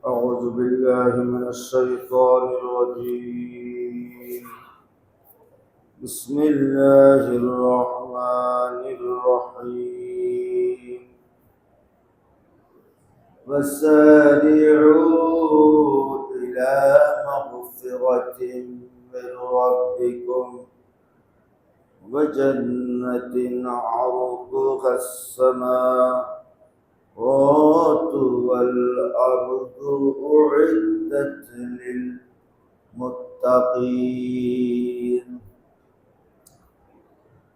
أعوذ بالله من الشيطان الرجيم. بسم الله الرحمن الرحيم. وسارعوا إلى مغفرة من ربكم وجنة عرضها السماوات والأرض أعدت للمتقين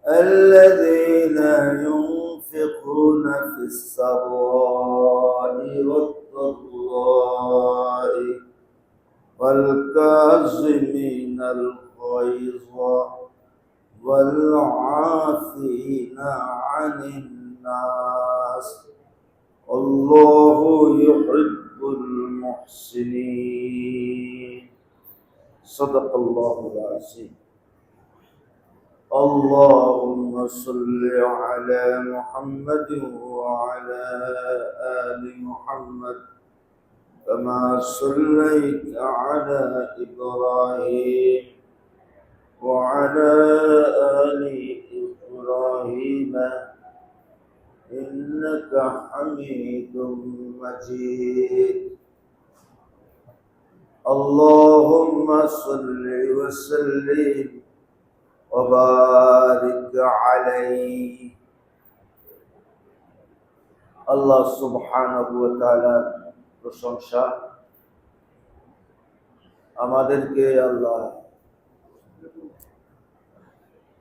الذين ينفقون في السراء والضراء والكاظمين الغيظ والعافين عن الناس والله يحب المحسنين. صدق الله العظيم. اللهم صل على محمد وعلى آل محمد كما صليت على إبراهيم وعلى آل إبراهيم إنك حميد مجيد. اللهم صل وسلم وبارك عليه. আল্লাহ সুবহানাহু ওয়া তাআলার প্রশংসা। আমাদেরকে আল্লাহ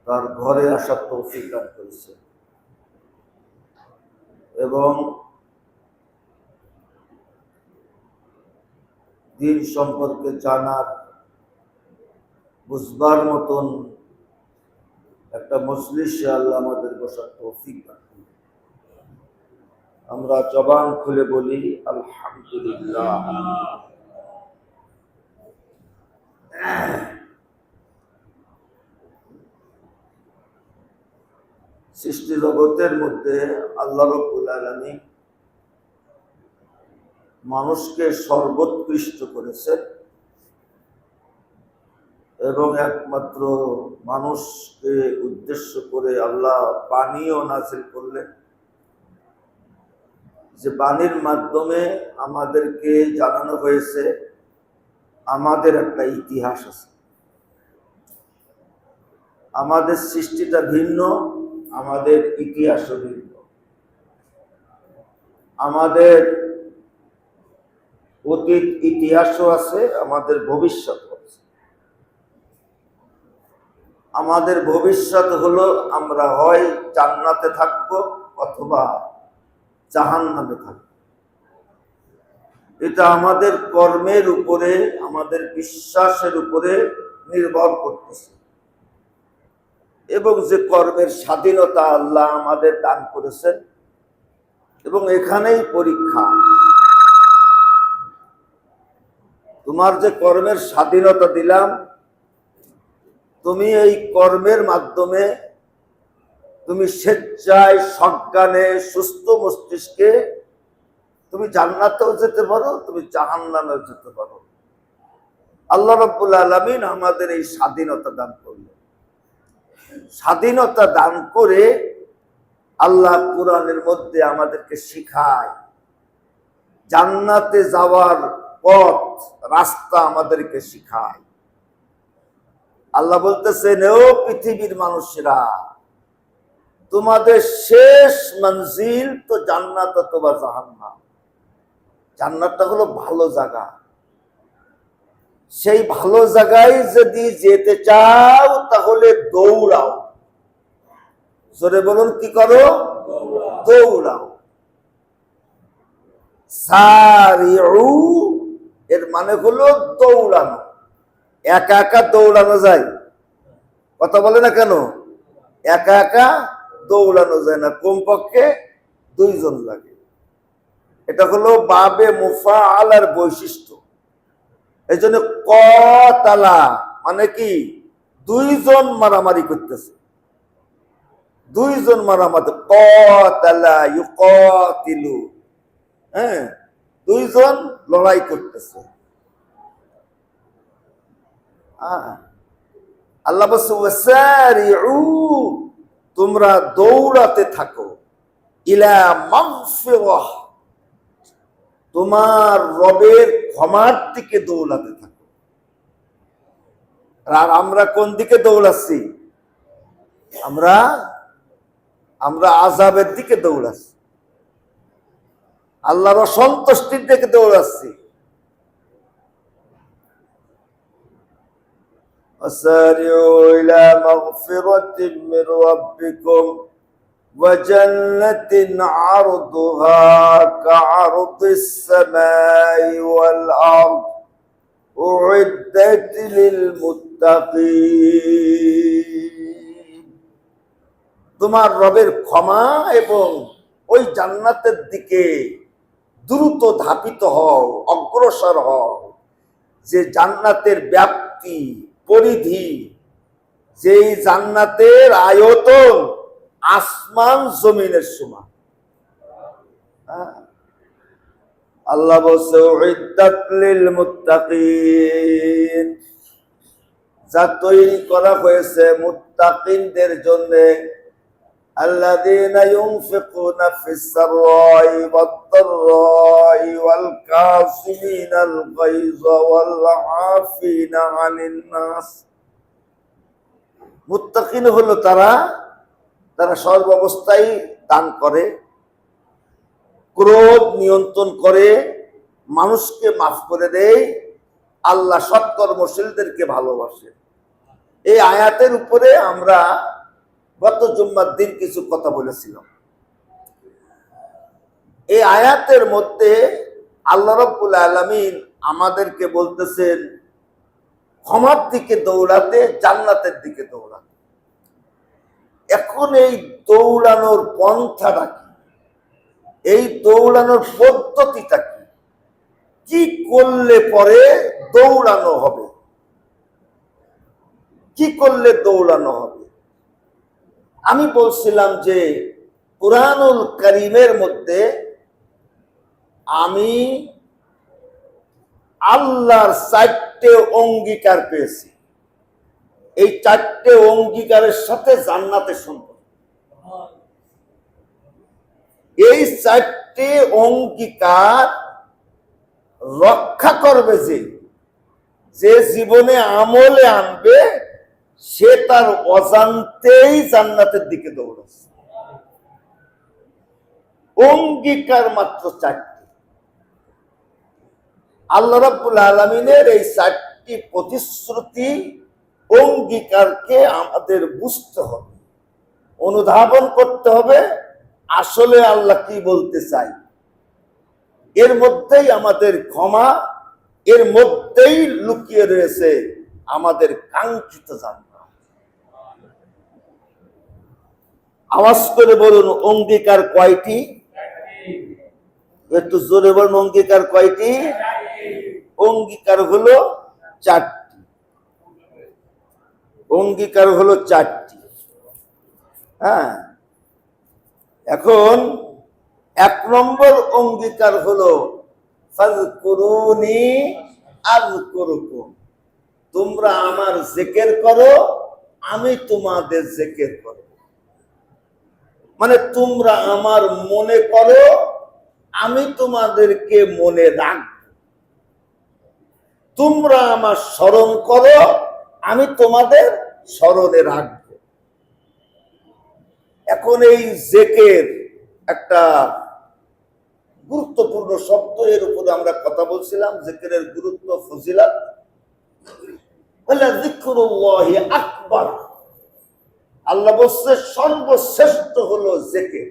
তার ঘরে আসার তৌফিক দান করেছে এবং দ্বীন সম্পর্কে জানার বুঝবার মতন একটা মজলিসে আল্লাহ আমাদের বসার তৌফিক দান করেছে। আমরা জবান খুলে বলি আলহামদুলিল্লাহ। সৃষ্টি জগতের মধ্যে আল্লাহ রাব্বুল আলামিন মানুষকে সর্বোৎকৃষ্ট করেছেন এবং একমাত্র মানুষকে উদ্দেশ্য করে আল্লাহ বাণীও নাযিল করলেন, যে বাণীর মাধ্যমে আমাদেরকে জানানো হয়েছে আমাদের একটা ইতিহাস আছে। আমাদের সৃষ্টিটা ভিন্ন, আমাদের ইতিহাসও ভিন্ন, আমাদের অতীত ইতিহাসও আছে, আমাদের ভবিষ্যৎও আছে। আমাদের ভবিষ্যৎ হলো আমরা হয় জান্নাতে থাকব অথবা জাহান্নামে থাকব। এটা আমাদের কর্মের উপরে, আমাদের বিশ্বাসের উপরে নির্ভর করতেছে এবং যে কর্মের স্বাধীনতা আল্লাহ আমাদের দান করেছেন এবং এখানেই পরীক্ষা। তোমার যে কর্মের স্বাধীনতা দিলাম, তুমি এই কর্মের মাধ্যমে তুমি স্বেচ্ছায় সজ্ঞানে সুস্থ মস্তিষ্কে তুমি জান্নাতেও যেতে পারো, তুমি জাহান্নামেও যেতে পারো। আল্লাহ রাব্বুল আলামিন আমাদের এই স্বাধীনতা দান করলেন। স্বাধীনতা দান করে আল্লাহ কোরআনের মধ্যে আমাদেরকে শিখায়, জান্নাতে যাওয়ার পথ রাস্তা আমাদেরকে শিখায়। আল্লাহ বলতেছেন, ও পৃথিবীর মানুষেরা, তোমাদের শেষ মঞ্জিল তো জান্নাত অথবা জাহান্নাম। জান্নাতটা হলো ভালো জায়গা। সেই ভালো জায়গায় যদি যেতে চাও তাহলে দৌড়াও। জোরে বলুন, কি করো? দৌড়াও। সারিউ এর মানে হলো দৌড়ানো। একা একা দৌড়ানো যায়? কথা বলে না কেন? একা একা দৌড়ানো যায় না, কমপক্ষে দুইজন লাগে। এটা হলো বাবে মুফাআলার বৈশিষ্ট্য। এই জন্য কতালা মানে কি? দুইজন মারামারি করতেছে। দুইজন মারামারি, কাতালা ইউকাতিলু, হ্যাঁ, দুইজন লড়াই করতেছে। আল্লাহ বলছে ওয়াসারিউ, তোমরা দৌড়াতে থাকো, ইলা মাগফিরাহ, তোমার রবের ক্ষমার দিকে দৌড়াতে থাকো। আর আমরা কোন দিকে দৌড়াচ্ছি? আমরা আযাবের দিকে দৌড়াচ্ছি, আল্লাহর অসন্তুষ্টির দিকে দৌড়াচ্ছি। وسارعوا إلى مغفرة من ربكم وجنة عرضها كعرض السماء والأرض أعدت للمتقين। তোমার রবের ক্ষমা এবং ওই জান্নাতের দিকে দ্রুত ধাপিত হও, অগ্রসর হও, যে জান্নাতের ব্যাপ্তি পরিধি, যেই জান্নাতের আয়তন আসমান জমিনের সমান। আল্লাহ বলছে উইদ্দাত লিল মুত্তাকিন, যা তৈরি করা হয়েছে মুত্তাকিনদের জন্য। আল্লাযীনা ইউনফিকুনা ফিস সাররাই ওয়াদ দাররাই ওয়াল কাযিমিনাল গায়যা ওয়াল আফিনা আনিন নাস। মুত্তাকিন হলো তারা সর্বাবস্থায় দান করে, ক্রোধ নিয়ন্ত্রণ করে, মানুষকে মাফ করে দেয়, আল্লাহ সৎকর্মশীলদেরকে ভালোবাসে। এই আয়াতের উপরে আমরা গত জুম্মার দিন কিছু কথা বলেছিলাম। এই আয়াতের মধ্যে আল্লাহ রাব্বুল আলামিন আমাদেরকে বলতেছেন ক্ষমার দিকে দৌড়াতে, জান্নাতের দিকে দৌড়াতে। এখন এই দৌড়ানোর পন্থাটা কি? এই দৌড়ানোর পদ্ধতিটা কি? কি করলে পরে দৌড়ানো হবে? কি করলে দৌড়ানো হবে? আমি বলছিলাম যে কুরআনুল কারীমের মধ্যে আমি আল্লাহর 4টে অঙ্গীকার পেয়েছি। এই 4টে অঙ্গীকারের সাথে জান্নাতের সম্পর্ক। এই 4টে অঙ্গীকার রক্ষা করবে যে জীবনে আমলে আনবে, সে তার অজান্তেই জান্নাতের দিকে দৌড়াচ্ছে। অঙ্গীকার মাত্র 4টি। আল্লাহ রাব্বুল আলামিনের এই 4টি প্রতিশ্রুতি, অঙ্গীকারকে আমাদের বুঝতে হবে, অনুধাবন করতে হবে, আসলে আল্লাহ কি বলতে চাই। এর মধ্যেই আমাদের ক্ষমা, এর মধ্যেই লুকিয়ে রয়েছে আমাদের কাঙ্ক্ষিত জান্নাত। আওয়াজ করে বলুন, অঙ্গীকার কয়টি? একটু জোরে বলুন, অঙ্গীকার কয়টি? অঙ্গীকার হলো 4টি। অঙ্গীকার হলো 4টি। হ্যাঁ, এখন 1 নম্বর অঙ্গীকার হলো ফাযকুরুনি আযকুরুকুম, তোমরা আমার জিকির করো, আমি তোমাদের জিকির করব। মানে তোমরা আমার মনে করো, আমি তোমাদেরকে মনে রাখব। তোমরা আমার স্মরণ করো, আমি তোমাদের স্মরণে রাখব। এখন এই জিকির একটা গুরুত্বপূর্ণ শব্দ, এর উপরে আমরা কথা বলছিলাম, জিকিরের গুরুত্ব, ফজিলত। যিকরুল্লাহি আকবার, আল্লাহ বলছে সর্বশ্রেষ্ঠ হলো জিকির।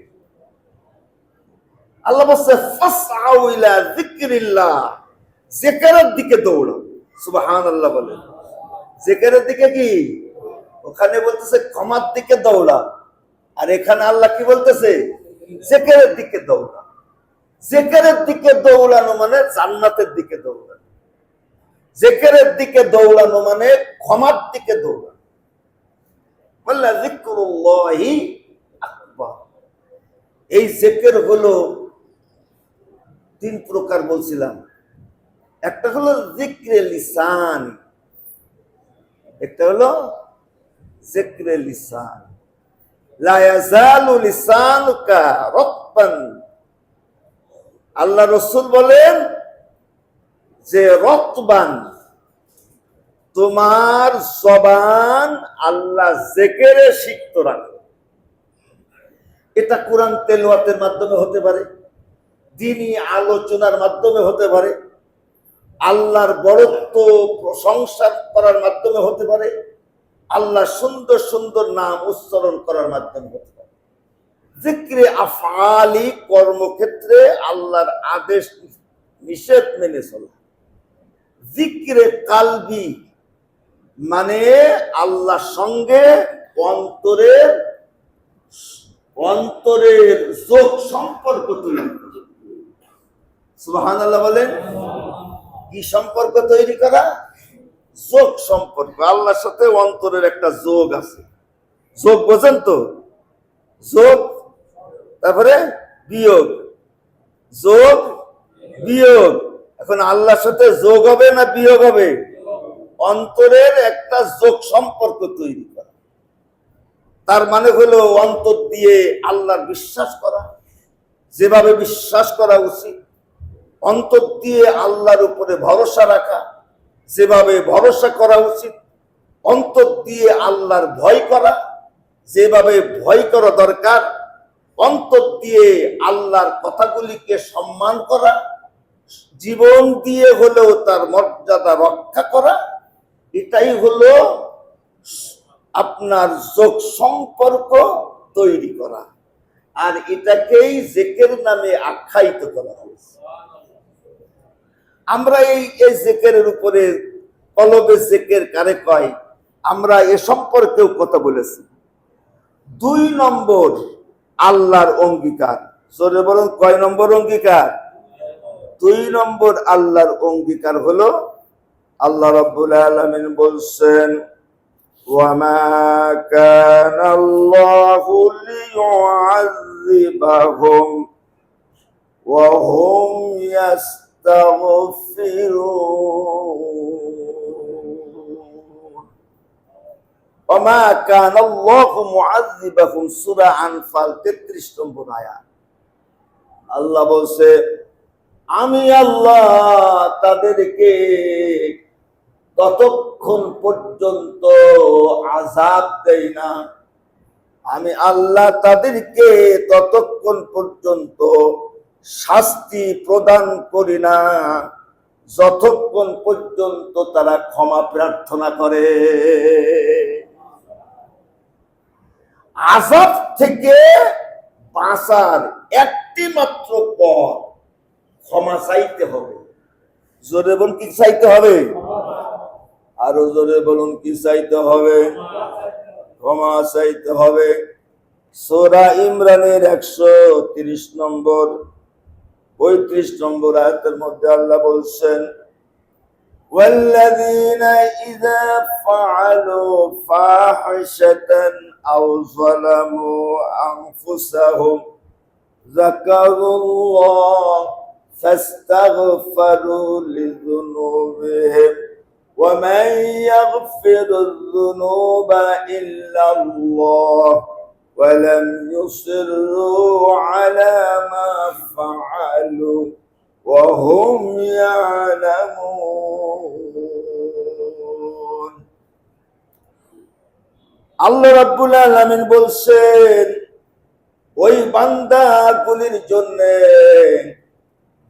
আল্লাহ বলছে ফাসআউ ইলা যিকরিল্লাহ, জিকিরের দিকে দৌড়াও। সুবহানাল্লাহ বলেন। জিকিরের দিকে কি? ওখানে বলতেছে ক্ষমার দিকে দৌড়া, আর এখানে আল্লাহ কি বলতেছে? জিকিরের দিকে দৌড়া। জিকিরের দিকে দৌড়ানো মানে জান্নাতের দিকে দৌড়ানো। জিকিরের দিকে দৌড়ানো মানে ক্ষমার দিকে দৌড়ানো। বললা যিকরুল্লাহি আকবার। এই জিকির হলো তিন প্রকার বলছিলাম। একটা হলো যিকরে লিসান, একটা হলো যিকরে লিসান। লা ইয়াজালু লিসানুকা রাতবান, আল্লাহ রাসূল বলেন যে রতবান, তোমার জবান আল্লাহ জিকিরে সিক্ত রাখো। এটা কোরআন তেলাওয়াতের মাধ্যমে হতে পারে, দ্বীনি আলোচনার মাধ্যমে হতে পারে, আল্লাহর বড়ত্ব প্রশংসা করার মাধ্যমে হতে পারে, আল্লাহ সুন্দর সুন্দর নাম উচ্চারণ করার মাধ্যমে হতে পারে। যিকরে আফআলি, কর্মক্ষেত্রে আল্লাহর আদেশ নিষেধ মেনে চলা। যিকরে কালবি মানে আল্লাহর সঙ্গে অন্তরের যোগ সম্পর্ক তৈরি করা। সুবহানাল্লাহ বলেন। কি সম্পর্ক তৈরি করা? যোগ সম্পর্ক। আল্লাহর সাথে অন্তরের একটা যোগ আছে। যোগ বোঝেন তো? যোগ, তারপরে বিয়োগ, যোগ বিয়োগ। এখন আল্লাহর সাথে যোগ হবে না বিয়োগ হবে? অন্তরের একটা যোগ সম্পর্ক তৈরি করা। তার মানে হলো অন্তর দিয়ে আল্লাহর বিশ্বাস করা, যেভাবে বিশ্বাস করা উচিত। অন্তর দিয়ে আল্লাহর উপরে ভরসা রাখা, যেভাবে ভরসা করা উচিত। অন্তর দিয়ে আল্লাহর ভয় করা, যেভাবে ভয় করা দরকার। অন্তর দিয়ে আল্লাহর কথাগুলিকে সম্মান করা, জীবন দিয়ে হলেও তার মর্যাদা রক্ষা করা। এটাই হলো আপনার যোগ সম্পর্ক তৈরি করা। আর এটাকেই জিকির নামে আখ্যায়িত করা হয়েছে। আমরা এই জিকিরের উপরে কলবে জিকির কারে কয়, আমরা এ সম্পর্কেও কথা বলেছি। 2 নম্বর আল্লাহর অঙ্গীকার। জোরে বলুন, কয় নম্বর অঙ্গীকার? 2 নম্বর আল্লাহর অঙ্গীকার হলো, আল্লাহ রাব্বুল আলামিন বলছেন, ওয়ামা কানাল্লাহু লিয়ুআযিবাহুম ওয়া হুম ইস্তাগফিরুন। ওয়ামা কানাল্লাহু মুআযিবাহুম, সূরা আনফাল 33 নম্বর আয়াত। আল্লাহ বলছে, আমি আল্লাহ তাদেরকে ততক্ষণ পর্যন্ত আযাব দেই না, আমি আল্লাহ তাদেরকে ততক্ষণ পর্যন্ত শাস্তি প্রদান করি না যতক্ষণ পর্যন্ত তারা ক্ষমা প্রার্থনা করে। আযাব থেকে বাঁচার একটি মাত্র পথ, ক্ষমা চাইতে হবে। জোরে বলুন, কি চাইতে হবে? আরো জোরে বলুন, কি চাইতে হবে? ক্ষমা চাইতে হবে। সূরা ইমরানের 130 নম্বর 35 নম্বর আয়াতের মধ্যে আল্লাহ বলছেন, ওয়াল্লাযীনা ইযা ফাআলু ফাহিশাতান আও যালামু আনফুসাহুম যাকারুল্লাহ ফাস্তাগফারু লিযুনুবিহিম ওয়া মান ইয়াগফিরুয-যুনুবা ইল্লাল্লাহ ওয়া লাম ইউসিররু আলা মা ফাআলু ওয়া হুম ইয়ালামুন। আল্লাহ রাব্বুল আলামিন বলছেন, ওই বান্দাগুলির জন্য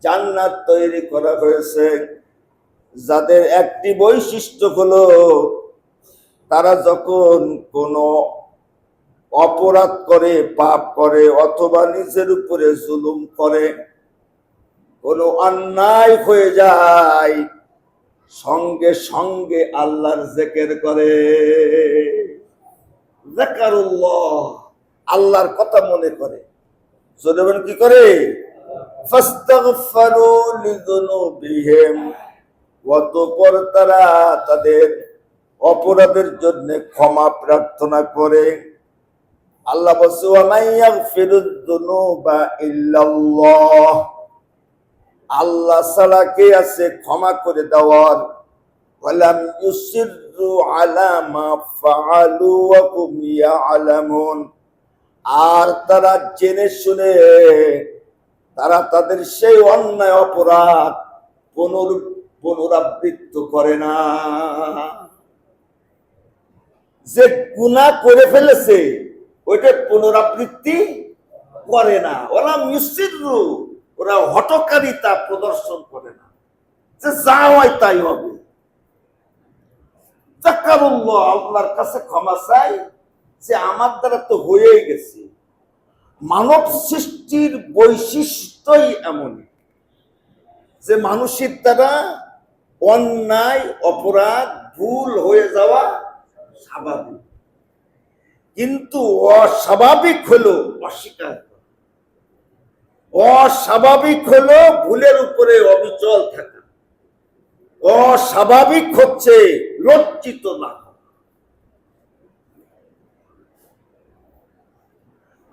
জান্নাত তৈরি করা হয়েছে যাদের একটি বৈশিষ্ট্য হলো, তারা যখন কোনো অপরাধ করে, পাপ করে, অথবা নিজের উপরে জুলুম করে, কোনো অন্যায় হয়ে যায়, সঙ্গে সঙ্গে আল্লাহর জিকির করে। যাকারুল্লাহ, আল্লাহর কথা মনে করে। যখন কি করে? ফাস্তাগফারু লিযুনুবিহিম, অতঃপর তারা তাদের অপরাধের জন্য ক্ষমা প্রার্থনা করে। আল্লাহ বলছে, ওয়া মান ইয়াগফিরুয-যুনুবা ইল্লাল্লাহ, আল্লাহ ছাড়া কে আছে ক্ষমা করে দেওয়ার? ওয়ালাম ইউসিররু আলা মা ফাআলু ওয়া হুম ইয়ালামুন। আর তারা জেনে শুনে তারা তাদের সেই অন্যায় অপরাধ পুনরাবৃত্ত করে না। যে গুনাহ করে ফেলেছে ওইটা পুনরাবৃত্তি করে না। ওরা মিসিরু, ওরা হঠকারিতা প্রদর্শন করে না, যে যা হয় তাই হবে। যাকারুল্লাহ, আল্লাহর কাছে ক্ষমা চাই যে আমার দ্বারা তো হয়েই গেছে। মানব সৃষ্টির বৈশিষ্ট্যই এমন যে মানুষের দ্বারা অন্যায় অপরাধ ভুল হয়ে যাওয়া স্বাভাবিক, কিন্তু অস্বাভাবিক হলো অস্বীকার করা, অস্বাভাবিক হলো ভুলের উপরে অবিচল থাকা, অস্বাভাবিক হচ্ছে লজ্জিত না।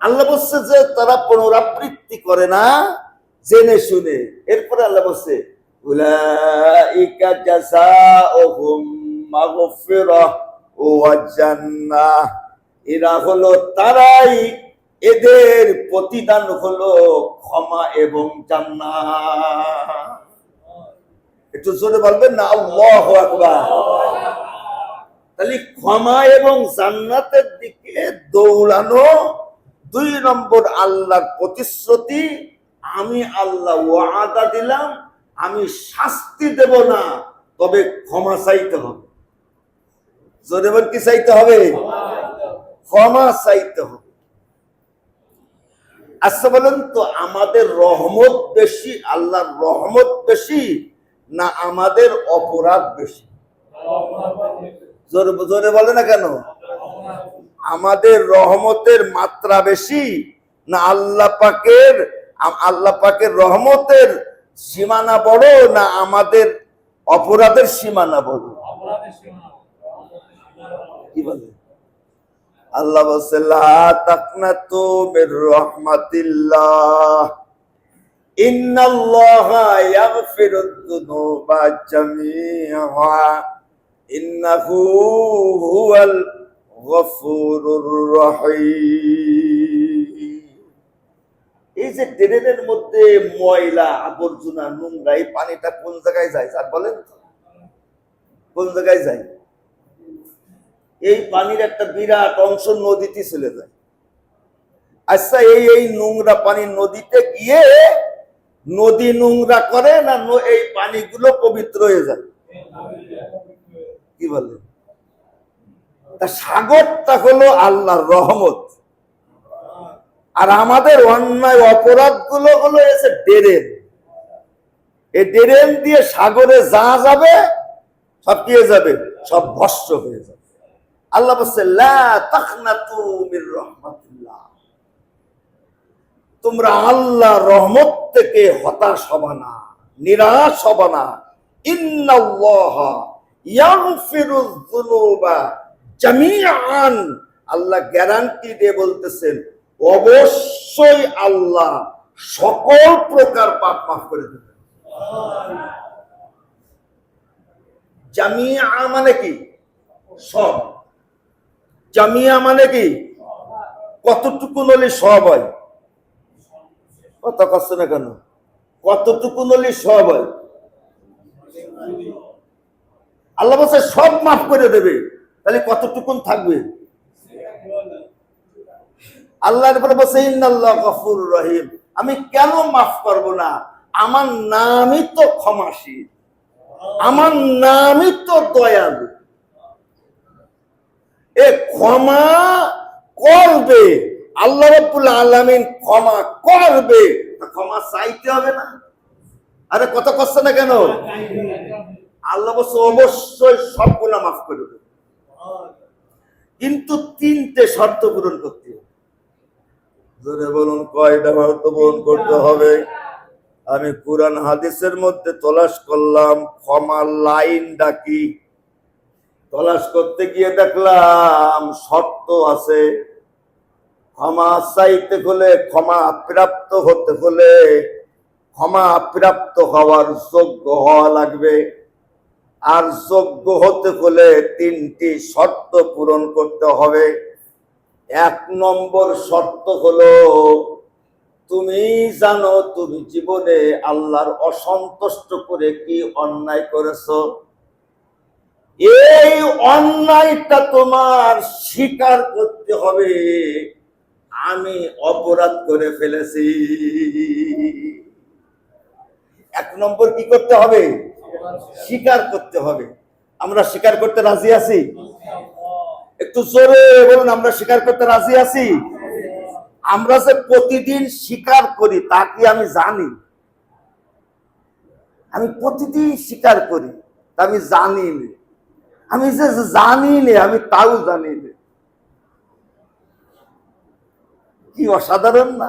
আল্লাহ বলছে যে তারা পুনরাবৃত্তি করে না জেনে শুনে। এরপরে আল্লাহ বলছে উলাইকা জাযাউহুম মাগফিরাহ ওয়া জান্নাহ। এরা হলো তারাই, এদের প্রতিদান হলো ক্ষমা এবং জান্নাত। একটু জোরে বলবেন না আল্লাহু আকবার। তাহলে ক্ষমা এবং জান্নাতের দিকে দৌড়ানো 2 নম্বর আল্লাহর প্রতিশ্রুতি। আমি আল্লাহ ওয়াদা দিলাম, আমি শাস্তি দেব না, তবে ক্ষমা চাইতে হবে। জোরে বল, কি চাইতে হবে? ক্ষমা চাইতে হবে। আচ্ছা বলেন তো, আমাদের রহমত বেশি, আল্লাহর রহমত বেশি না আমাদের অপরাধ বেশি? জোরে জোরে বলে না কেন? আমাদের রহমতের মাত্রা বেশি না আল্লাহ পাকের রহমতের সীমানা বড় না আমাদের অপরাধের সীমানা বড়? কি বলে? আল্লাহ বলছে লা তাকনাতু মির রাহমাতিল্লাহ ইন্নাল্লাহা ইয়াগফিরুদ যুনুবা জামিআ ইন্নাহু হুয়াল গফুরুর রহিম। এই যে ড্রেনের মধ্যে ময়লা আবর্জনা নোংরা, এই পানিটা কোন জায়গায় যায় স্যার বলেন তো? কোন জায়গায় যায়? এই পানির একটা বিরাট অংশ নদীতে চলে যায়। আচ্ছা, এই নোংরা পানি নদীতে গিয়ে নদী নোংরা করে না এই পানিগুলো পবিত্র হয়ে যায়? কি বলে? সাগরটা হলো আল্লাহর রহমত, আর আমাদের অন্যায় অপরাধ গুলো হলো এসে ড্রেন। এই ড্রেন দিয়ে সাগরে যা যাবে সব কি হয়ে যাবে? সব ভস্ম হয়ে যাবে। আল্লাহ বলছে লা তাকনাতু মির রাহমাতিল্লাহ, তোমরা আল্লাহর রহমত থেকে হতাশ হবে না, নিরাশ হবে না। ইন্নাল্লাহা ইয়াগফিরুয যুনুবা জামিআন, আল্লাহ গ্যারান্টি দিয়ে বলতেছেন অবশ্যই আল্লাহ সকল প্রকার পাপ মাফ করে দেবেন। জামিআ মানে কি? সব। জামিয়া মানে কি? কতটুকু নলি সব হয়? কথা কষ্ট না কেন? কতটুকু নলি সব হয়? আল্লাহ বলছে সব মাফ করে দেবে, তাহলে কতটুকুন থাকবে? আল্লাহর উপরে বলছে ইন্নাল্লাহ গফুরুর রহিম, আমি কেন মাফ করব না? আমার নামই তো ক্ষমাশীল, আমার নামই তো দয়ালু। এ ক্ষমা করবে, আল্লাহ রাব্বুল আলামিন ক্ষমা করবে, ক্ষমা চাইতে হবে না? আরে কত কষ্ট না কেন? আল্লাহ বলছে অবশ্যই সব গুনাহ মাফ করে দেবে, কিন্তু 3টে শর্ত পূরণ করতে হবে। জোরে বলুন, কয়টা শর্ত পূরণ করতে হবে? আমি কুরআন হাদিসের মধ্যে তলাশ করলাম ক্ষমার লাইনটা কি। তলাশ করতে গিয়ে দেখলাম শর্ত আছে। ক্ষমা চাইতে হলে, ক্ষমা প্রাপ্ত হতে হলে ক্ষমা প্রাপ্ত হওয়ার যোগ্য হওয়া লাগবে। আর যোগ্য হতে হলে 3টি শর্ত পূরণ করতে হবে। 1 নম্বর শর্ত হলো তুমি জানো তুমি জীবনে আল্লাহর অসন্তুষ্ট করে কি অন্যায় করেছো। এই অন্যায়টা তোমার স্বীকার করতে হবে, আমি অপরাধ করে ফেলেছি। 1 নম্বর কি করতে হবে? স্বীকার করতে হবে। আমরা স্বীকার করতে রাজি আছি? একটু জোরে বলুন, আমরা স্বীকার করতে রাজি আছি? আমরা যে প্রতিদিন স্বীকার করি তা কি আমি জানি? আমি প্রতিদিন স্বীকার করি তা আমি জানি না। আমি যে জানি না আমি তাও জানি না। কি অসাধারণ না?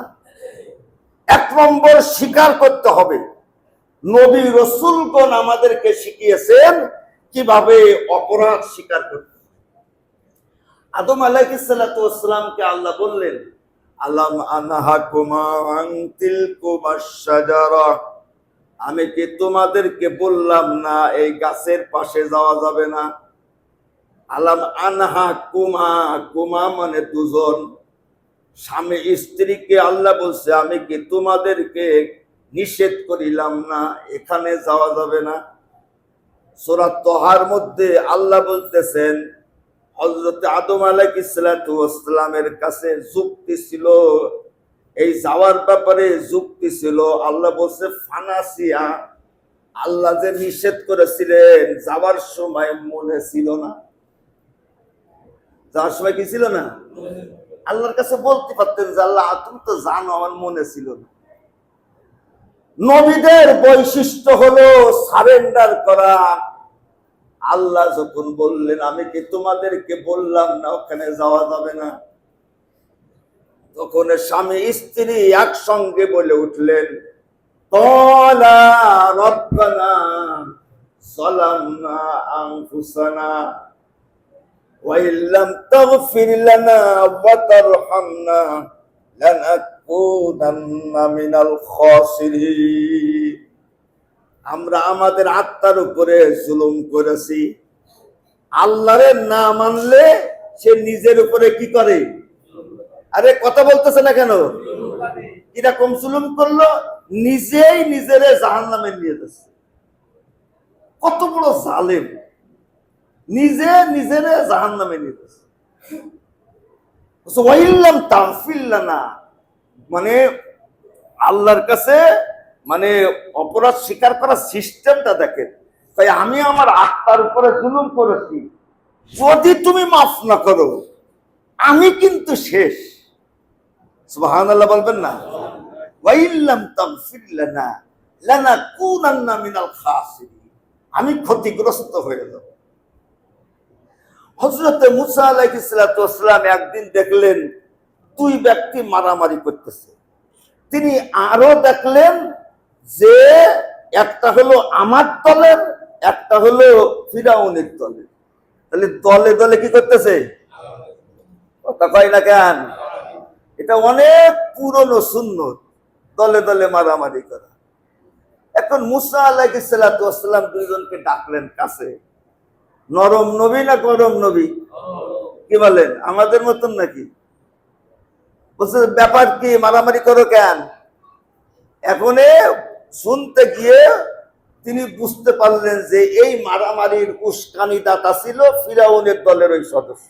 1 নম্বর স্বীকার করতে হবে। নবী রাসূলগণ আমাদেরকে শিখিয়েছেন কিভাবে অপরাধ স্বীকার করতে। আদম আলাইহিস সালাতু ওয়াস সালামকে আল্লাহ বললেন, আলাম আনহাকুমা আন তিলকুমাশ শাজারা, আমি কি তোমাদেরকে বললাম না এই গাছের পাশে যাওয়া যাবে না? আলাম আনহাকুমা, কুমা মানে দুজন, স্বামী স্ত্রীকে আল্লাহ বলছে আমি কি তোমাদেরকে নিষেধ করিলাম না এখানে যাওয়া যাবে না? সূরা তাহার মধ্যে আল্লাহ বলতেছেন হযরত আদম আলাইহিস সালাতু ওয়াস সালামের কাছে যুক্তি ছিল, এই যাওয়ার ব্যাপারে যুক্তি ছিল। আল্লাহ বলছে ফানাসিয়া, আল্লাহ যে নিষেধ করেছিলেন যাওয়ার সময় মনে ছিল না। যাওয়ার সময় কি ছিল না? আল্লাহর কাছে বলতে পারতেন যে আল্লাহ তুমি তো জানো আমার মনে ছিল না। নবীদের বৈশিষ্ট্য হলো সারেন্ডার করা। আল্লাহ যখন বললেন আমি কি তোমাদেরকে বললাম না ওখানে যাওয়া যাবে না, তখন স্বামী স্ত্রী একসঙ্গে বলে উঠলেন ক্বালা রব্বানা যালামনা আনফুসানা ওয়া ইল্লাম তাগফির লানা ওয়া তারহামনা লানাকুনান্না মিনাল খাসিরিন। আমরা আমাদের আত্মার উপরে জুলুম করেছি। আল্লাহরে না মানলে সে নিজের উপরে কি করে? আরে কথা বলতেছে না কেন? এরকম জুলুম করলো, নিজেই নিজেরে জাহান্নামে নিয়ে যাচ্ছে। কত বড় জালেম, নিজে নিজেরে জাহান্নামে নিয়ে যাচ্ছে। ওয়াইল্লাম তাগফির লানা মানে আল্লাহর কাছে মানে অপরাধ স্বীকার করার সিস্টেমটা দেখেন। তাই আমি আমার আত্মার উপরে জুলুম করেছি, যদি তুমি মাফ না করো আমি কিন্তু শেষ। সুবহানাল্লাহ বলবেন না? ওয়াইল্লাম তাগফির লানা লানাকুনান্না মিনাল খাসিরিন, আমি ক্ষতিগ্রস্ত হয়ে যাব। হযরত মুসা আলাইহিস সালাতু ওয়াস সালাম একদিন দেখলেন 2 ব্যক্তি মারামারি করতেছে। তিনি আরো দেখলেন যে একটা হলো আমার দলের, একটা হলো ফিরাউনের দলের। তাহলে দলে দলে কি করতেছে? কথা কয় না কেন? এটা অনেক পুরনো সুন্নত, দলে দলে মারামারি করা। এখন মুসা আলাইহিস সালাতু ওয়াস সালাম 2 জনকে ডাকলেন কাছে। নরম নবী না গরম নবী? কি বলেন, আমাদের মতন নাকি? বলছে ব্যাপার কি, মারামারি করো কেন? এখন শুনতে গিয়ে তিনি বুঝতে পারলেন যে এই মারামারির উস্কানি দাতা ছিল ফিরাউনের দলের ওই সদস্য।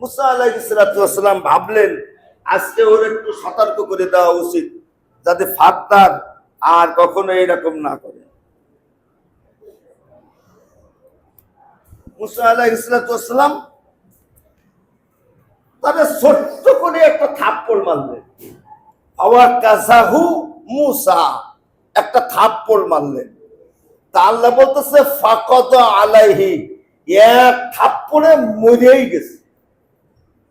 মুসা আলাইহিস সালাতু ওয়াস সালাম ভাবলেন আজকে ওর একটু সতর্ক করে দেওয়া উচিত যাতে ফাঁকদার আর কখনো এরকম না করে। মুসা আলাইহিস সালাতু ওয়াস সালাম তাহলে ছোট্ট করে একটা থাপ্পড় মারলেন। আওয়াকাযাহু মুসা, একটা থাপ্পড় মারলেন। তা আল্লাহ বলতেছে ফাকাদা আলাইহি, এক থাপ্পড়ে মরেই গেছে।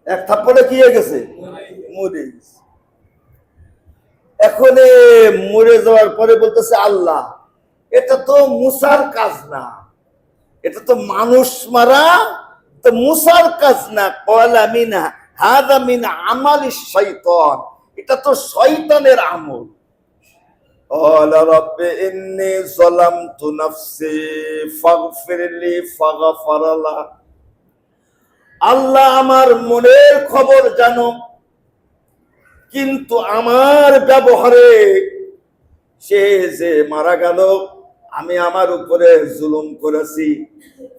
এক থাপ্পড়ে কি হয়ে গেছে? মরে গেছে। এখন মরে যাওয়ার পরে বলতেছে আল্লাহ এটা তো মুসার কাজ না, এটা তো মানুষ মারা, তো মুসার কাজ না। ক্বালা মিনা হাযা মিন আমালিশ শাইতান, এটা তো শয়তানের আমল। قال رب إني ظلمت نفسي فاغفر لي فغفر له আল্লাহ আমার মনের খবর জানো, কিন্তু আমার ব্যবহারে সে যে মারা গেল, আমি আমার উপরে জুলুম করেছি,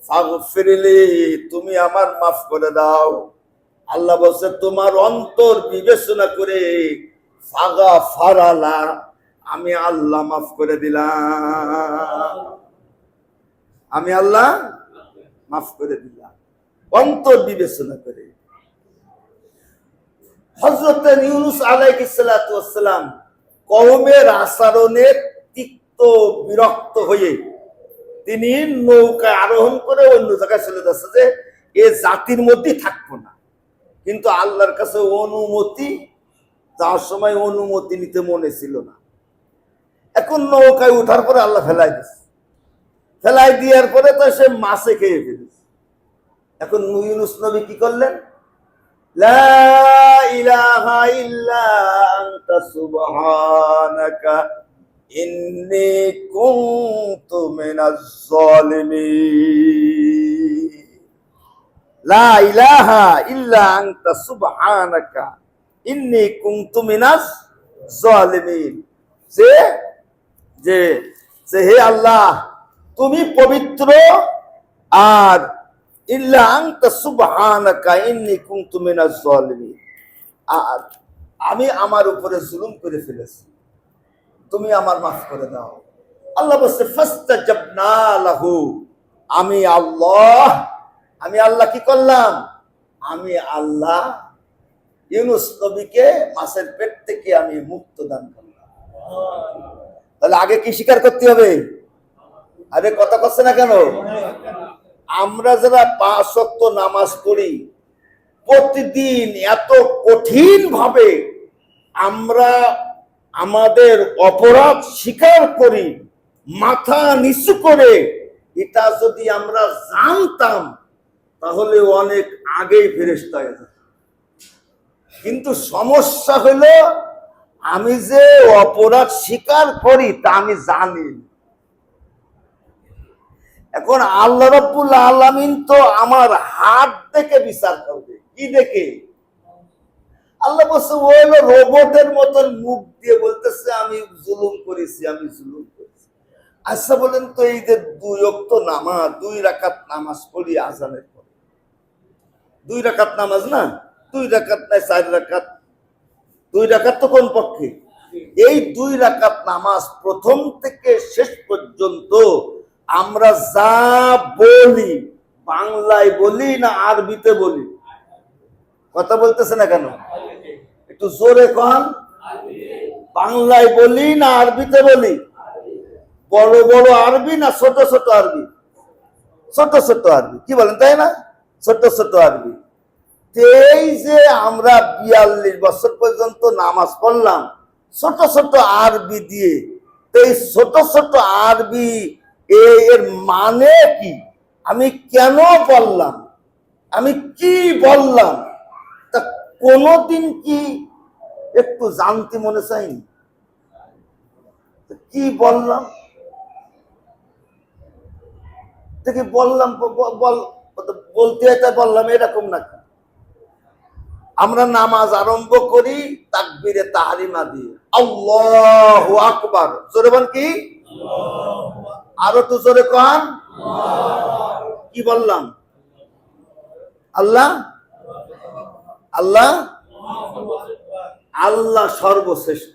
ফাগফিরলি, তুমি আমার মাফ করে দাও। আল্লাহ বলছে তোমার অন্তর বিবেচনা করে ফাগাফারালা, আমি আল্লাহ মাফ করে দিলাম, আমি আল্লাহ মাফ করে দিলাম, অন্তর বিবেচনা করে। হযরত ইউনূস আলাইহিস সালাতু ওয়াস সালাম কওমের আচরণে তিক্ত বিরক্ত হয়ে তিনি নৌকায় আরোহণ করে অন্য জায়গায় চলে যাচ্ছে, যে এ জাতির মধ্যেই থাকবো না। কিন্তু আল্লাহর কাছে অনুমতি, যাওয়ার সময় অনুমতি নিতে মনে ছিল না। এখন নৌকায় উঠার পরে আল্লাহ ফেলাই দিচ্ছে, ফেলাই দেওয়ার পরে তো সে মাছে খেয়ে ফেলেছে। এখন ইউনূস নবী কি করলেন? লা ইলাহা ইল্লা আনতা সুবহানাকা ইন্নী কুনতু মিনাজ জালিমিন। লা ইলাহা ইল্লা আনতা সুবহানাকা ইন্নী কুনতু মিনাজ জালিমিন। যে যে যে হে আল্লাহ, তুমি পবিত্র, আর ইল্লা আনতা সুবহানাকা ইন্নী কুনতু মিনাজ জালিমিন, আর আমি আমার উপরে জুলুম করে ফেলেছি, তুমি আমার মাফ করে দাও। আল্লাহ বলছে ফাস্তাজাবনা লাহু, আমি আল্লাহ কি করলাম? আমি আল্লাহ ইউনূস নবীকে মাছের পেট থেকে আমি মুক্ত দান করলাম। তাহলে আগে কি স্বীকার করতে হবে? আরে কথা করছে না কেন? আমরা যারা 5 ওয়াক্ত নামাজ পড়ি, প্রতিদিন এত কঠিন ভাবে আমরা আমাদের অপরাধ স্বীকার করি, মাথা নিচু করে, এটা যদি আমরা জানতাম তাহলে অনেক আগেই ফেরেশতা হয়ে যেত। কিন্তু সমস্যা হলো আমি যে অপরাধ স্বীকার করি তা আমি জানি। এখন আল্লাহ রাব্বুল আলামিন তো আমার হাত দেখে বিচার করবে। কি দেখে? আল্লাহ বলছে ও হলো রোবটের মতন মুখ দিয়ে বলতেছে আমি জুলুম করেছি, আমি জুলুম করেছি। আচ্ছা বলেন তো, এই যে 2 ওয়াক্ত নামাজ, 2 রাকাত নামাজ পড়ি আযানের পরে, 2 রাকাত নামাজ না, 2 রাকাত নাই 4 রাকাত, 2 রাকাত তো কোন পক্ষে? এই 2 রাকাত নামাজ প্রথম থেকে শেষ পর্যন্ত আমরা যা বলি, বাংলায় বলি না আরবিতে বলি? কথা বলতেছে না কেন? একটু জোরে কন। বাংলায় বলি না আরবিতে বলি? বড় বড় আরবি না ছোট ছোট আরবি? ছোট ছোট আরবি, কি বলেন তাই না? ছোট ছোট আরবি। এই যে আমরা 42 বছর পর্যন্ত নামাজ পড়লাম ছোট ছোট আরবি দিয়ে, এই ছোট ছোট আরবি এর মানে কি? আমি কেন বললাম, আমি কি বললাম, তা কোনদিন কি একটু জানতে মনে চাইনি? কি বললাম দেখি, বললাম বলতে এটা বললাম এরকম নাকি? আমরা নামাজ আরম্ভ করি তাকবীরে তাহরিমা দিয়ে, আল্লাহু আকবার। জোরে বল কি? আরো তো জোরে কন। কি বললাম? আল্লাহ আল্লাহ আল্লাহ সর্বশ্রেষ্ঠ।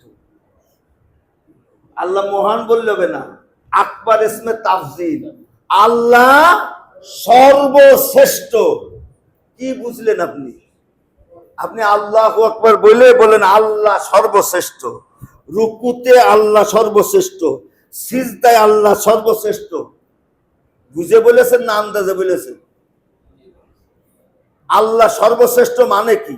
আল্লাহ মহান বললে হবে না, আকবার ইসমে তাফজিল, আল্লাহ সর্বশ্রেষ্ঠ। কি বুঝলেন আপনি? আপনি আল্লাহু আকবার বলে বলেন আল্লাহ সর্বশ্রেষ্ঠ, রুকুতে আল্লাহ সর্বশ্রেষ্ঠ, সিজদায় আল্লাহ সর্বশ্রেষ্ঠ। বুঝে বলেছেন না আন্দাজে বলেছেন? আল্লাহ সর্বশ্রেষ্ঠ মানে কি?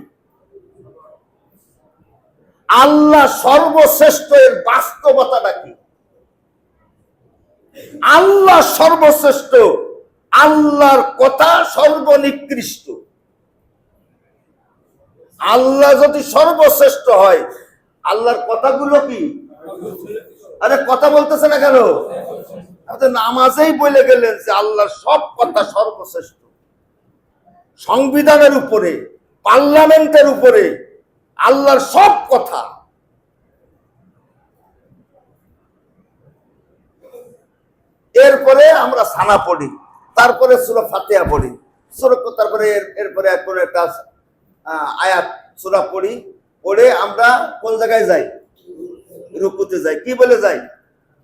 আল্লাহ সর্বশ্রেষ্ঠ এর বাস্তবতাটা কি? আল্লাহ সর্বশ্রেষ্ঠ, আল্লাহর কথা সর্বনিকৃষ্ট। আল্লাহ যদি সর্বশ্রেষ্ঠ হয়, আল্লাহর কথাগুলো কি? আরে কথা বলতেছে না কেন? আপনি নামাজেই বলে গেলেন যে আল্লাহর সব কথা সর্বশ্রেষ্ঠ, সংবিধানের উপরে, পার্লামেন্টের উপরে আল্লাহর সব কথা। এরপরে আমরা সানা পড়ি, তারপরে সূরা ফাতিহা পড়ি, তারপরে এরপরে একটা আয়াত সূরা পড়ি, পড়ে আমরা কোন জায়গায় যাই? রুকুতে যাই। কি বলে যাই?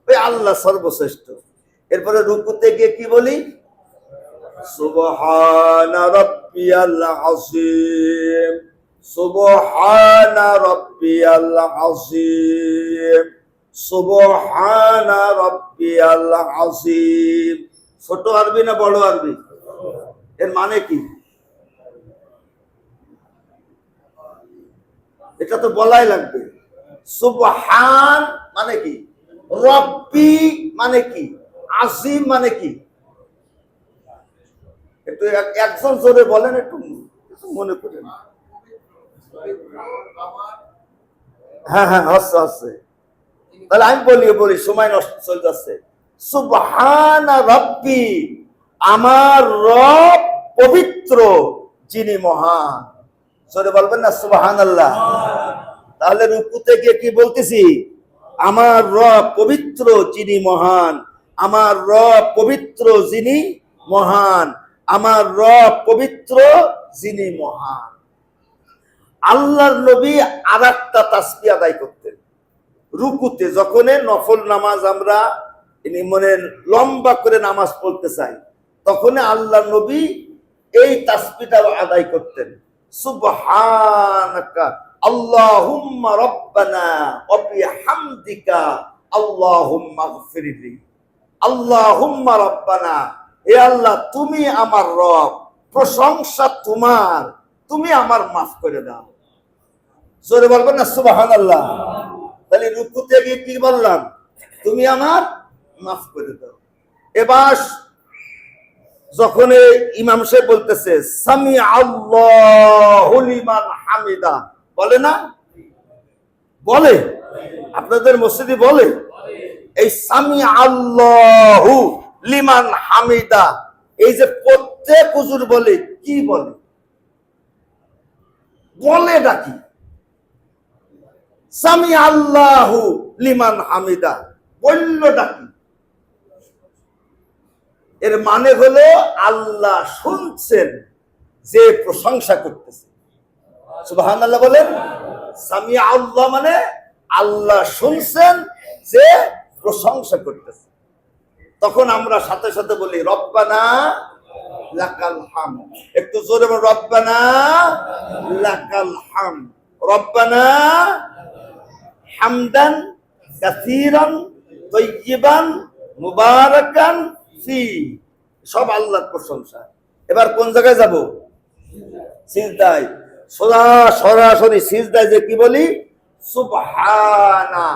ওই আল্লাহ সর্বশ্রেষ্ঠ। এরপরে রুকুতে গিয়ে কি বলি? সুবহানা রাব্বিয়াল আযীম, সুবহানা রাব্বিয়াল আযীম, সুবহানা রাব্বিয়াল আযীম। ছোট আরবি না বড় আরবি? এর মানে কি? এটা তো বলাই লাগবে। সুবহান মানে কি? রব্বি মানে কি? আযীম মানে কি? একটু একজন জোরে বলেন, একটু মনে করেন। হ্যাঁ হ্যাঁ, হচ্ছে হচ্ছে। তাহলে আমি বলি, সময় নষ্ট চলে যাচ্ছে। সুবহানা রাব্বি, আমার রব পবিত্র, যিনি মহান। জোরে বলবেন না সুবহানাল্লাহ। তাহলে রুকুতে গিয়ে কি বলতেছি? আমার রব পবিত্র, যিনি মহান। আমার রব পবিত্র, যিনি মহান। আমার রব পবিত্র, যিনি মহান। আল্লাহর নবী আর একটা তাসবিহ আদায় করতেন রুকুতে। যখন নফল নামাজ আমরা মনে লম্বা করে নামাজ পড়তে চাই, তখন আল্লাহর নবী এই তাসবিহটা আদায় করতেন। সুবহানাকা আল্লাহুম্মা রাব্বানা ওয়া বিহামদিকা আল্লাহুম্মা গফিরলি। আল্লাহুম্মা রাব্বানা, হে আল্লাহ তুমি আমার রব, প্রশংসা তোমার, তুমি আমার মাফ করে দাও। জোরে বলবেন না সুবহানাল্লাহ। তাহলে রুকুতে গিয়ে কি বললাম? তুমি আমার মাফ করে দাও। এবার যখন ইমাম সাহেব বলতেছে সামি আল্লাহু লিমান হামিদা, বলে না? বলে? আপনাদের মসজিদে বলে? এই সামি আল্লাহু লিমান হামিদা, এই যে প্রত্যেক হুজুর বলে, কি বলে? বলে ডাকি সামি আল্লাহু লিমান হামিদা, বলল ডাকি। এর মানে হলো আল্লাহ শুনছেন যে প্রশংসা করতেছে। সুবহানাল্লাহ বলেন। সামি আল্লাহ মানে আল্লাহ শুনছেন যে প্রশংসা করতেছে। তখন আমরা সাথে সাথে বলি রব্বানা লাকাল হামদ। একটু জোরে বল, রব্বানা লাকাল হামদ। রব্বানা হামদান কাসীরান তাইয়িবান মুবারাকান ফি। সব আল্লাহর প্রশংসা। এবার কোন জায়গায় যাব? সিজদায়। সরাসরি সিজদায় যে কি বলি? সুবহানা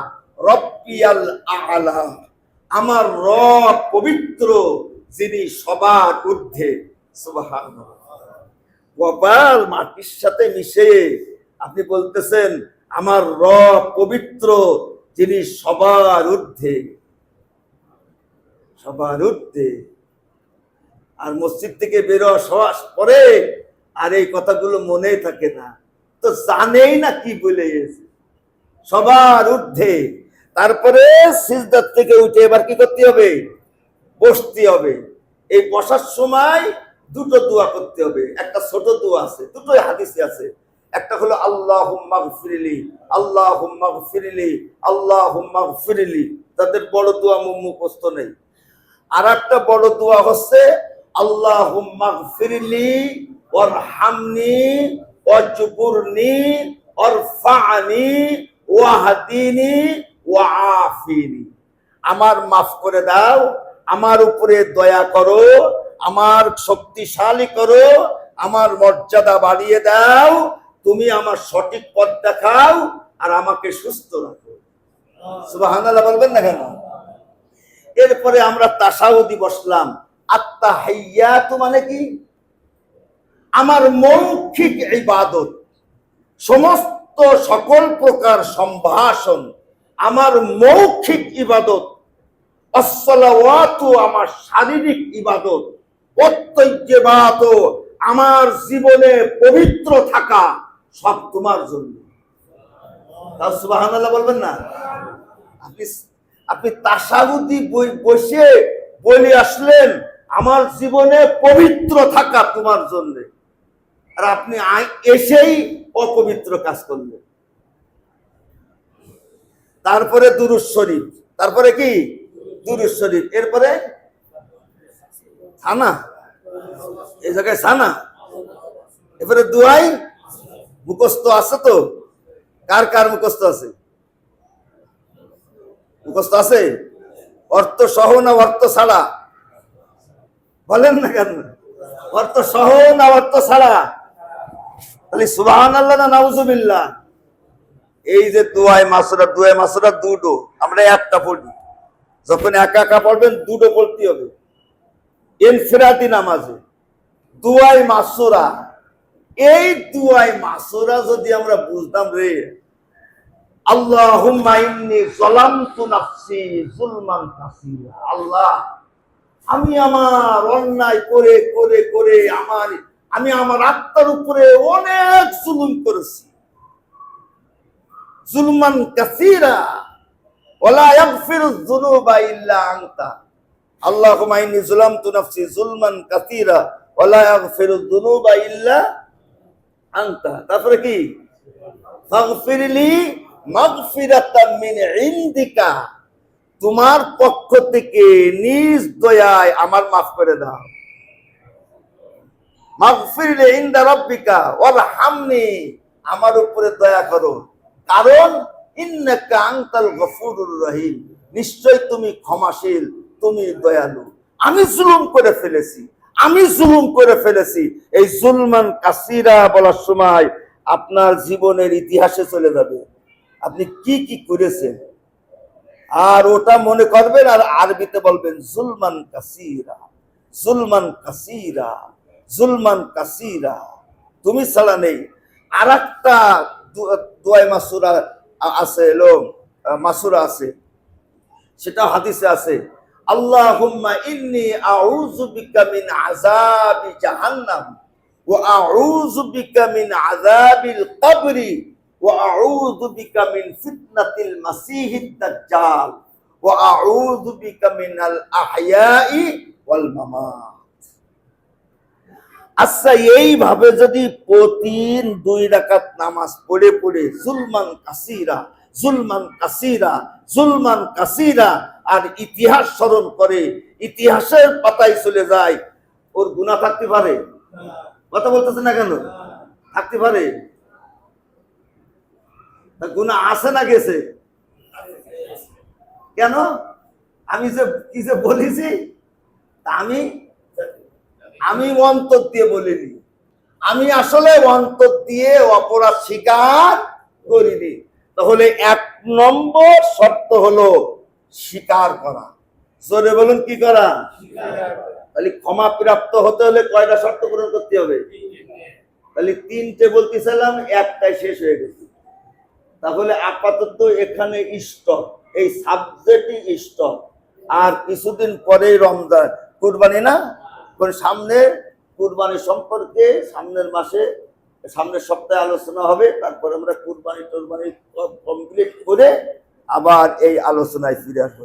রাব্বিয়াল আ'লা, আমার রব পবিত্র, যিনি সবার ঊর্ধ্বে। সুবহানাল্লাহ। কপাল মাটির সাথে মিশে আপনি বলতেছেন আমার রব পবিত্র, যিনি সবার ঊর্ধ্বে, সবার ঊর্ধ্বে। আর মসজিদ থেকে বের হওয়ার পরে আর এই কথাগুলো মনেই থাকে না, তো জানেই না কি বলে গেছে, সবার ঊর্ধ্বে। তারপরে সিজদার থেকে উঠে এবার কি করতে হবে? বসতে হবে। এই বসার সময় দুটো দোয়া করতে হবে। একটা ছোট দোয়া আছে, দুটোই হাদিসে আছে। একটা হলো আল্লাহুম্মা গফিরলি, আল্লাহুম্মা গফিরলি, আল্লাহুম্মা গফিরলি। তাদের বড় দোয়া মুখস্থ নেই। আর একটা বড় দোয়া হচ্ছে আল্লাহুম্মা গফিরলি ওয়ারহামনি ওয়াজবুরনি ওয়ারফা'নি ওয়াহদিনি ওয়াআফিনি। আমার মাফ করে দাও, আমার উপরে দয়া করো, আমার শক্তিশালী করো, আমার মর্যাদা বাড়িয়ে দাও, তুমি আমার সঠিক পথ দেখাও, আর আমাকে সুস্থ রাখো। সুবহানাল্লাহ বলবেন না কেন? এরপরে আমরা তাশাহুদি বসলাম। আত্তাহিয়াতু মানে কি? আমার মৌখিক ইবাদত, সমস্ত সকল প্রকার সম্ভাষণ আমার মৌখিক ইবাদত, আসসালাওয়াতু আমার শারীরিক ইবাদত, ওয়াত্তাইয়্যিবাত আমার জীবনে পবিত্র থাকা, সব তোমার জন্য। তাও সুবহানাল্লাহ বলবেন না? আপনি আপনি তাশাহুদি বসে বলে আসলেন আমার জীবনে পবিত্র থাকা তোমার জন্য, আর আপনি এসেই অপবিত্র কাজ করলেন। তারপরে দুরূদ শরীফ, তারপরে কি দুরূদ শরীফ, এরপরে সানা, এই জায়গায় সানা, এরপরে দুআই মুখস্থ আছে তো? কার কার মুখস্থ আছে? মুখস্থ আছে? অর্থ সহ না অর্থ ছাড়া? বলেন না কেন? অর্থ সহ না অর্থ ছাড়া? তাহলে সুবহানাল্লাহ না নাউজুবিল্লাহ? এই যে দুআই মাসুরা দুটো, আমরা একটা পড়ি, যখন একা একা পড়বেন দুটো পড়তে হবে। ইনফিরাদি নামাজে দুআই মাসুরা, এই দুআই মাসুরা যদি আমরা বুঝতাম রে, আল্লাহুম্মা ইন্নী যালামতু নাফসি যুলমান কাসীরা, আল্লাহ আমি আমার অন্যায় করে করে করে আমি আমার আত্মার উপরে অনেক জুলুম করেছি, যুলমান কাসীরা ওয়ালা ইয়াগফিরুয যুনুবা ইল্লা আনতা, আল্লাহুম্মা ইন্নী যালামতু নাফসি যুলমান কাসীরা ওয়ালা ইয়াগফিরুয যুনুবা ইল্লা আনতা। তারপরে কি? ফাগফিরলি মাগফিরাতাম মিন ইনদিকা, তোমার পক্ষ থেকে নিজ দয়ায় আমার মাফ করে দাও। মাগফিরলি ইনদা রাব্বিকা ওয়ারহামনি, আমার উপরে দয়া করো, কারণ ইন্নাকা আনতাল গফুরুর রহিম, নিশ্চয় তুমি ক্ষমাশীল, তুমি দয়ালু। আমি জুলুম করে ফেলেছি। এই জুলমান কাসীরা বলার সময় আপনার জীবনের ইতিহাসে চলে যাবে আপনি কি কি করেছেন, আর ওটা মনে করবেন, আর আরবিতে বলবেন জুলমান কাসীরা, জুলমান কাসীরা, জুলমান কাসীরা, তুমি ছাড়া নেই। আর একটা দুআই মাসুরা আছে, মাসুরা আছে, সেটা হাদিসে আছে, আল্লাহুম্মা ইন্নী আউযু বিকা মিন আযাবি জাহান্নাম ওয়া আউযু বিকা মিন আযাবিল কবরি ওয়া আউযু বিকা মিন ফিতনাতিল মাসিহিদ দাজ্জাল ওয়া আউযু বিকা মিনাল আহইয়াই ওয়াল মামাত। আচ্ছা, এইভাবে যদি প্রতিদিন 2 রাকাত নামাজ পড়ে পড়ে জুলমান কাসীরা, জুলমান কাসীরা, জুলমান কাসীরা, আর ইতিহাস স্মরণ করে, ইতিহাসের পাতায় চলে যায়, ওর গুনাহ থাকতে পারে? কথা বলতেছে না কেন? থাকতে পারে? গুনাহ আছে না গেছে? কেন? আমি যে কি যে বলেছি, আমি অন্তর দিয়ে বলিনি, আমি আসলে অন্তর দিয়ে অপরাধ স্বীকার করিনি। তাহলে 1 নম্বর শর্ত হলো স্বীকার করা। জোরে বলুন, কি করা? তাহলে ক্ষমা প্রাপ্ত হতে হলে কয়টা শর্ত পূরণ করতে হবে? তাহলে 3টে বলতেছিলাম, একটাই শেষ হয়ে গেছে। তাহলে আপাতত এখানে স্টপ, এই সাবজেক্টই স্টপ। আর কিছুদিন পরেই রমজান, কুরবানি না? সামনে কুরবানি সম্পর্কে সামনের সপ্তাহে আলোচনা হবে। তারপরে আমরা কুরবানি কমপ্লিট করে আবার এই আলোচনায় ফিরে আসবো।